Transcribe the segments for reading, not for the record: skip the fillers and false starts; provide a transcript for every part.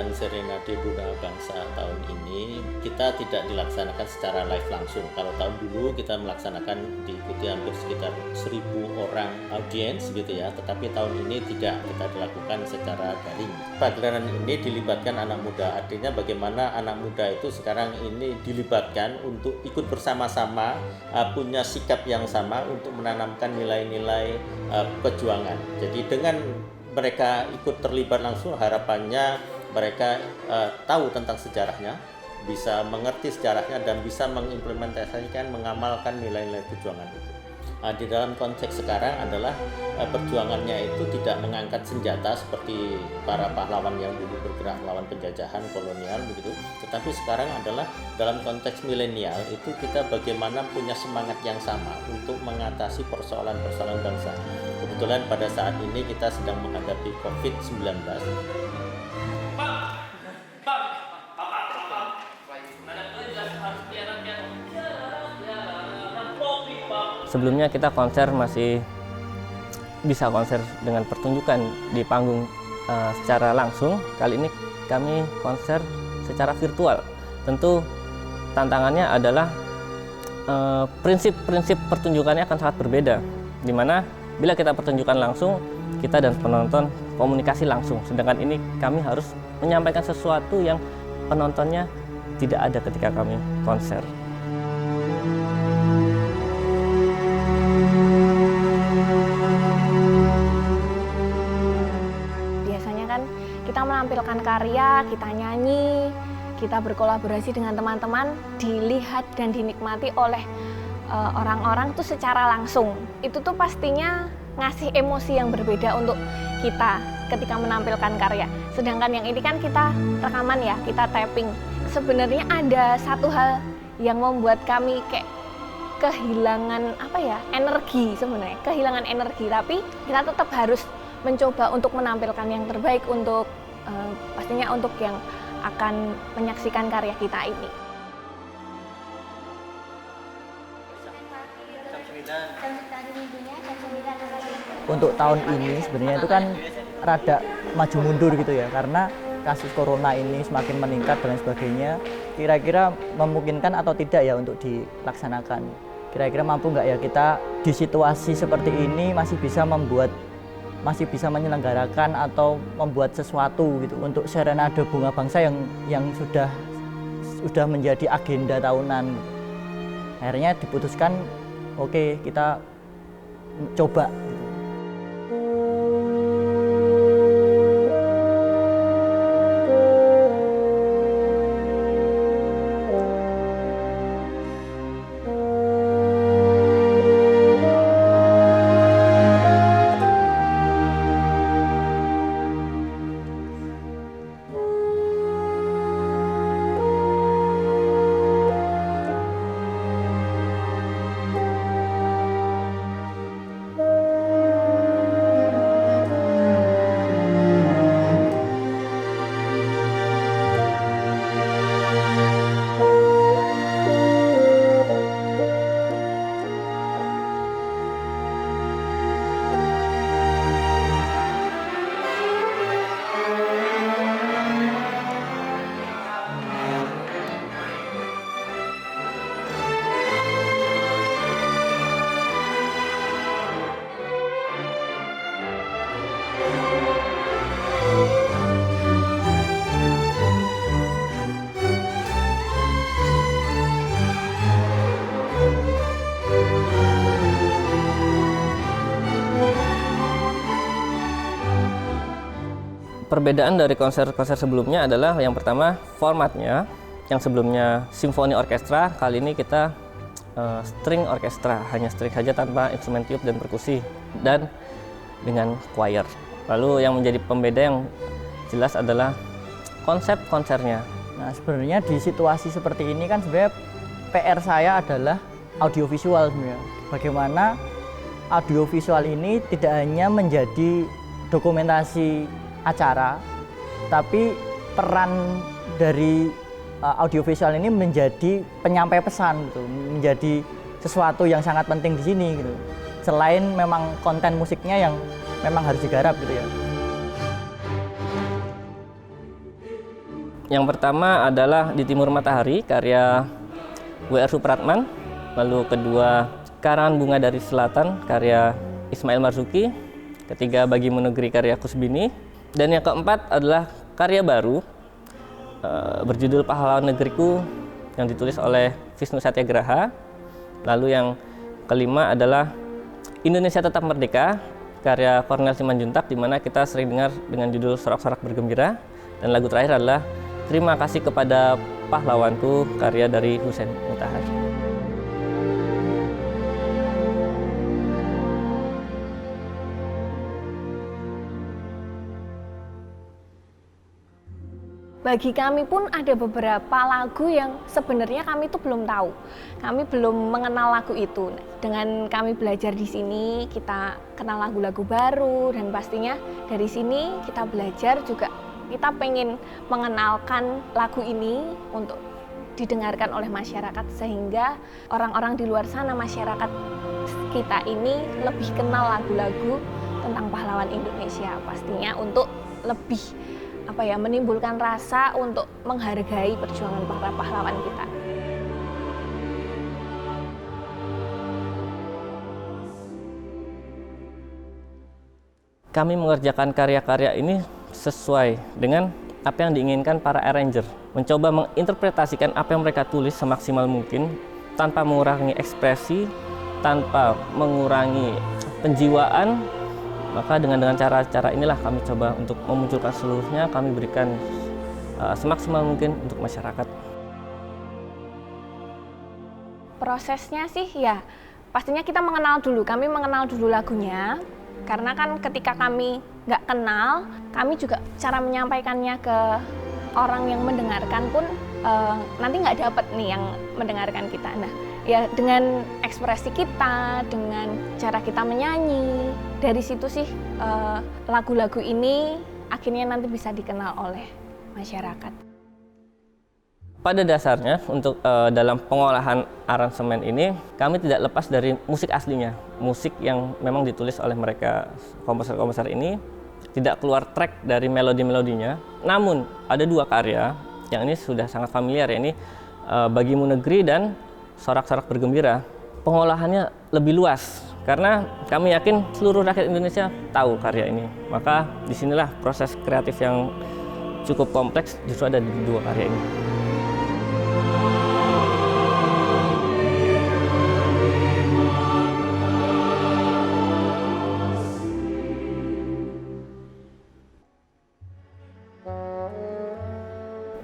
kegiatan Serenade Bunga Bangsa tahun ini kita tidak dilaksanakan secara live langsung. Kalau tahun dulu kita melaksanakan diikuti hampir sekitar 1.000 orang audiens gitu ya, tetapi tahun ini tidak, kita dilakukan secara daring. Pagelaran ini dilibatkan anak muda, artinya bagaimana anak muda itu sekarang ini dilibatkan untuk ikut bersama-sama, punya sikap yang sama untuk menanamkan nilai-nilai perjuangan. Jadi dengan mereka ikut terlibat langsung, harapannya mereka tahu tentang sejarahnya, bisa mengerti sejarahnya dan bisa mengimplementasikan, mengamalkan nilai-nilai perjuangan itu. Di dalam konteks sekarang adalah perjuangannya itu tidak mengangkat senjata seperti para pahlawan yang dulu bergerak melawan penjajahan kolonial begitu, tetapi sekarang adalah dalam konteks milenial itu kita bagaimana punya semangat yang sama untuk mengatasi persoalan-persoalan bangsa. Kebetulan pada saat ini kita sedang menghadapi COVID-19. Sebelumnya kita konser masih bisa konser dengan pertunjukan di panggung secara langsung. Kali ini kami konser secara virtual. Tentu tantangannya adalah prinsip-prinsip pertunjukannya akan sangat berbeda, di mana bila kita pertunjukan langsung, kita dan penonton komunikasi langsung. Sedangkan ini kami harus menyampaikan sesuatu yang penontonnya tidak ada ketika kami konser. Biasanya kan kita menampilkan karya, kita nyanyi, kita berkolaborasi dengan teman-teman, dilihat dan dinikmati oleh orang-orang itu secara langsung. Itu tuh pastinya ngasih emosi yang berbeda untuk kita ketika menampilkan karya. Sedangkan yang ini kan kita rekaman ya, kita tapping. Sebenarnya ada satu hal yang membuat kami kayak kehilangan energi sebenarnya, kehilangan energi, tapi kita tetap harus mencoba untuk menampilkan yang terbaik untuk pastinya untuk yang akan menyaksikan karya kita ini. Untuk tahun ini sebenarnya itu kan rada maju mundur gitu ya, karena kasus corona ini semakin meningkat dan sebagainya. Kira-kira memungkinkan atau tidak ya untuk dilaksanakan? Kira-kira mampu nggak ya kita di situasi seperti ini masih bisa menyelenggarakan atau membuat sesuatu gitu untuk Serenade Bunga Bangsa yang sudah menjadi agenda tahunan. Akhirnya diputuskan, oke, kita coba. Perbedaan dari konser-konser sebelumnya adalah yang pertama formatnya. Yang sebelumnya simfoni orkestra, kali ini kita string orkestra, hanya string saja tanpa instrumen tiup dan perkusi, dan dengan choir. Lalu yang menjadi pembeda yang jelas adalah konsep konsernya. Nah, sebenarnya di situasi seperti ini kan sebenarnya PR saya adalah audiovisual sebenarnya. Bagaimana audiovisual ini tidak hanya menjadi dokumentasi acara, tapi peran dari audiovisual ini menjadi penyampai pesan gitu, menjadi sesuatu yang sangat penting di sini gitu. Selain memang konten musiknya yang memang harus digarap gitu ya. Yang pertama adalah Di Timur Matahari karya W.R. Supratman, lalu kedua Karangan Bunga dari Selatan karya Ismail Marzuki, ketiga Bagimu Negeri karya Kusbini, dan yang keempat adalah karya baru berjudul Pahlawan Negeriku yang ditulis oleh Wisnu Satyagraha. Lalu yang kelima adalah Indonesia Tetap Merdeka karya Cornel Simanjuntak, di mana kita sering dengar dengan judul Sorak-Sorak Bergembira. Dan lagu terakhir adalah Terima Kasih Kepada Pahlawanku karya dari Hussein Mutahar. Bagi kami pun ada beberapa lagu yang sebenarnya kami tuh belum tahu. Kami belum mengenal lagu itu. Dengan kami belajar di sini, kita kenal lagu-lagu baru, dan pastinya dari sini kita belajar juga, kita pengen mengenalkan lagu ini untuk didengarkan oleh masyarakat, sehingga orang-orang di luar sana, masyarakat kita ini lebih kenal lagu-lagu tentang pahlawan Indonesia. Pastinya untuk lebih menimbulkan rasa untuk menghargai perjuangan para pahlawan kita. Kami mengerjakan karya-karya ini sesuai dengan apa yang diinginkan para arranger, mencoba menginterpretasikan apa yang mereka tulis semaksimal mungkin tanpa mengurangi ekspresi, tanpa mengurangi penjiwaan. Maka dengan cara-cara inilah kami coba untuk memunculkan seluruhnya, kami berikan semaksimal mungkin untuk masyarakat. Prosesnya sih ya, pastinya kita kami mengenal dulu lagunya, karena kan ketika kami nggak kenal, kami juga cara menyampaikannya ke orang yang mendengarkan pun nanti nggak dapat nih yang mendengarkan kita. Nah, ya dengan ekspresi kita, dengan cara kita menyanyi, dari situ sih lagu-lagu ini akhirnya nanti bisa dikenal oleh masyarakat. Pada dasarnya untuk dalam pengolahan aransemen ini kami tidak lepas dari musik aslinya, musik yang memang ditulis oleh mereka, komposer-komposer ini tidak keluar track dari melodi-melodinya. Namun ada dua karya yang ini sudah sangat familiar, yakni Bagimu Negeri dan Sorak-Sorak Bergembira. Pengolahannya lebih luas karena kami yakin seluruh rakyat Indonesia tahu karya ini. Maka disinilah proses kreatif yang cukup kompleks justru ada di dua karya ini.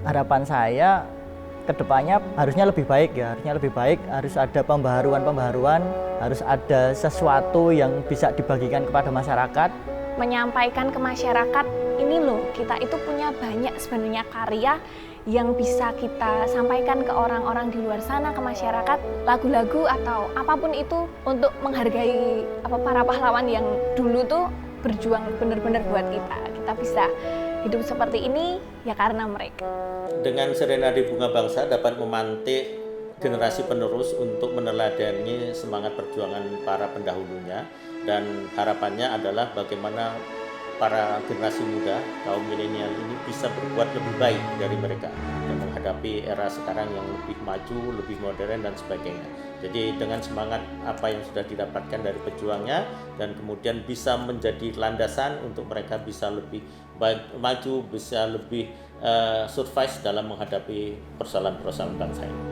Harapan saya kedepannya harusnya lebih baik ya, harus ada pembaharuan, harus ada sesuatu yang bisa dibagikan kepada masyarakat. Menyampaikan ke masyarakat, ini loh, kita itu punya banyak sebenarnya karya yang bisa kita sampaikan ke orang-orang di luar sana, ke masyarakat, lagu-lagu atau apapun itu untuk menghargai para pahlawan yang dulu tuh berjuang benar-benar buat kita. Kita bisa hidup seperti ini ya karena mereka. Dengan Serenade Bunga Bangsa dapat memantik generasi penerus untuk meneladani semangat perjuangan para pendahulunya, dan harapannya adalah bagaimana para generasi muda, kaum milenial ini bisa berbuat lebih baik dari mereka dan menghadapi era sekarang yang lebih maju, lebih modern dan sebagainya. Jadi dengan semangat apa yang sudah didapatkan dari pejuangnya dan kemudian bisa menjadi landasan untuk mereka bisa lebih baik, maju, bisa lebih survive dalam menghadapi persoalan-persoalan bangsa ini.